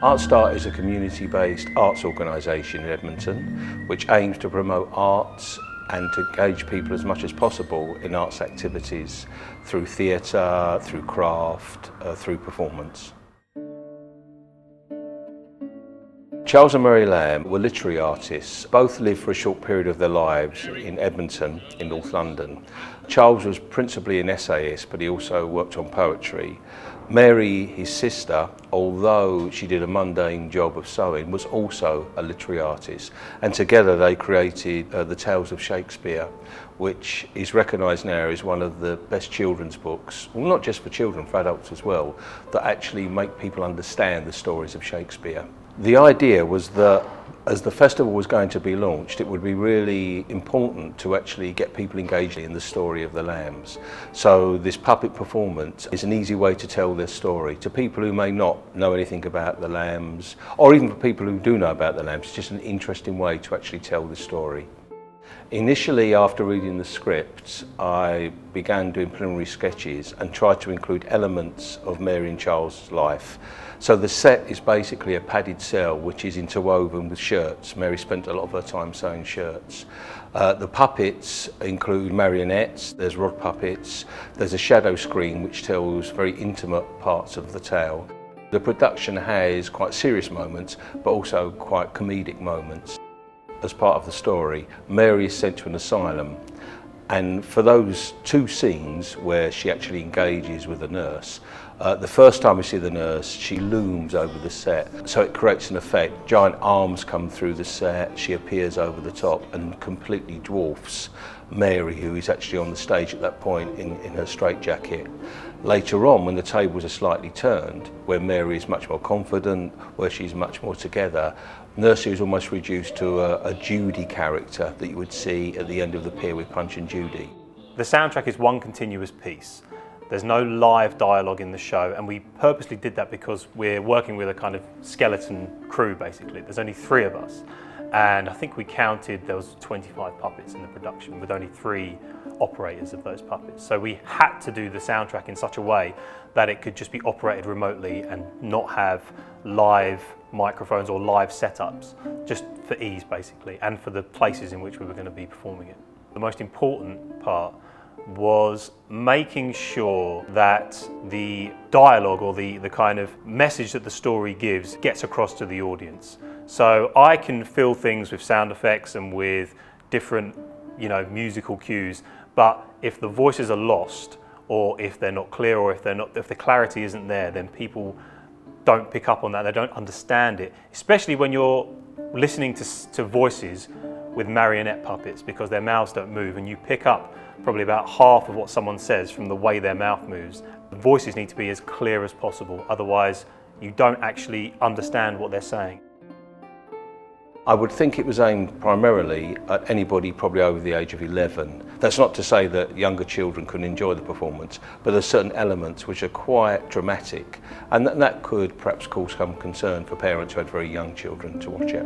ArtStart is a community-based arts organisation in Edmonton which aims to promote arts and to engage people as much as possible in arts activities through theatre, through craft, through performance. Charles and Mary Lamb were literary artists. Both lived for a short period of their lives in Edmonton, in North London. Charles was principally an essayist, but he also worked on poetry. Mary, his sister, although she did a mundane job of sewing, was also a literary artist. And together they created The Tales of Shakespeare, which is recognised now as one of the best children's books, well, not just for children, for adults as well, that actually make people understand the stories of Shakespeare. The idea was that as the festival was going to be launched, it would be really important to actually get people engaged in the story of the lambs. So this puppet performance is an easy way to tell their story to people who may not know anything about the lambs, or even for people who do know about the lambs. It's just an interesting way to actually tell the story. Initially, after reading the script, I began doing preliminary sketches and tried to include elements of Mary and Charles' life. So the set is basically a padded cell which is interwoven with shirts. Mary spent a lot of her time sewing shirts. The puppets include marionettes, there's rod puppets, there's a shadow screen which tells very intimate parts of the tale. The production has quite serious moments but also quite comedic moments. As part of the story, Mary is sent to an asylum, and for those two scenes where she actually engages with a nurse, the first time we see the nurse, she looms over the set, so it creates an effect. Giant arms come through the set, she appears over the top and completely dwarfs Mary, who is actually on the stage at that point in her straitjacket. Later on, when the tables are slightly turned, where Mary is much more confident, where she's much more together, Nurse is almost reduced to a Judy character that you would see at the end of the pier with Punch and Judy. The soundtrack is one continuous piece. There's no live dialogue in the show, and we purposely did that because we're working with a kind of skeleton crew, basically. There's only 3 of us, and I think we counted there was 25 puppets in the production with only 3 operators of those puppets. So we had to do the soundtrack in such a way that it could just be operated remotely and not have live microphones or live setups, just for ease basically, and for the places in which we were going to be performing it. The most important part was making sure that the dialogue or the kind of message that the story gives gets across to the audience. So I can fill things with sound effects and with different, musical cues, but if the voices are lost, or if they're not clear, or if the clarity isn't there, then people don't pick up on that, they don't understand it, especially when you're listening to voices with marionette puppets, because their mouths don't move and you pick up probably about half of what someone says from the way their mouth moves. The voices need to be as clear as possible, otherwise you don't actually understand what they're saying. I would think it was aimed primarily at anybody probably over the age of 11. That's not to say that younger children couldn't enjoy the performance, but there's certain elements which are quite dramatic, and that could perhaps cause some concern for parents who had very young children to watch it.